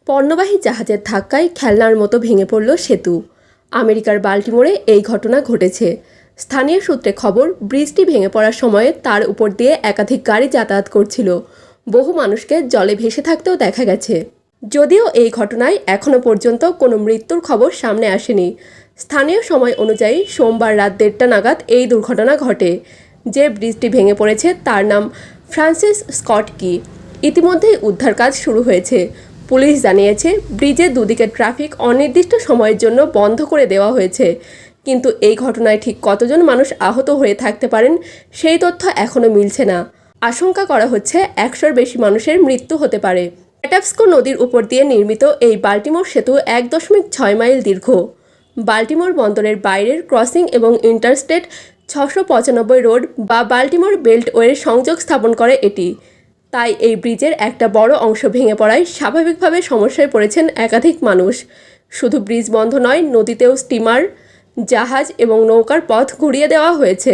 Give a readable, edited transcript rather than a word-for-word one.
পণ্যবাহী জাহাজের ধাক্কায় খেলনার মতো ভেঙে পড়ল সেতু। আমেরিকার বাল্টিমোরে এই ঘটনা ঘটেছে। স্থানীয় সূত্রে খবর, ব্রিজটি ভেঙে পড়ার সময়ে তার উপর দিয়ে একাধিক গাড়ি যাতায়াত করছিল। বহু মানুষকে জলে ভেসে থাকতেও দেখা গেছে। যদিও এই ঘটনায় এখনও পর্যন্ত কোনো মৃত্যুর খবর সামনে আসেনি। স্থানীয় সময় অনুযায়ী সোমবার রাত 1:30 নাগাদ এই দুর্ঘটনা ঘটে। যে ব্রিজটি ভেঙে পড়েছে তার নাম ফ্রান্সিস স্কট কি। ইতিমধ্যেই উদ্ধার কাজ শুরু হয়েছে। পুলিশ জানিয়েছে, ব্রিজের দুদিকে ট্রাফিক অনির্দিষ্ট সময়ের জন্য বন্ধ করে দেওয়া হয়েছে। কিন্তু এই ঘটনায় ঠিক কতজন মানুষ আহত হয়ে থাকতে পারেন সেই তথ্য এখনও মিলছে না। আশঙ্কা করা হচ্ছে 100-র বেশি মানুষের মৃত্যু হতে পারে। প্যাটাপস্কো নদীর উপর দিয়ে নির্মিত এই বাল্টিমোর সেতু 1.6 মাইল দীর্ঘ। বাল্টিমোর বন্দরের বাইরের ক্রসিং এবং ইন্টারস্টেট 695 রোড বা বাল্টিমোর বেল্টওয়ের সংযোগ স্থাপন করে এটি। তাই এই ব্রিজের একটা বড় অংশ ভেঙে পড়ায় স্বাভাবিকভাবে সমস্যায় পড়েছেন একাধিক মানুষ। শুধু ব্রিজ বন্ধ নয়, নদীতেও স্টিমার, জাহাজ এবং নৌকার পথ ঘুরিয়ে দেওয়া হয়েছে।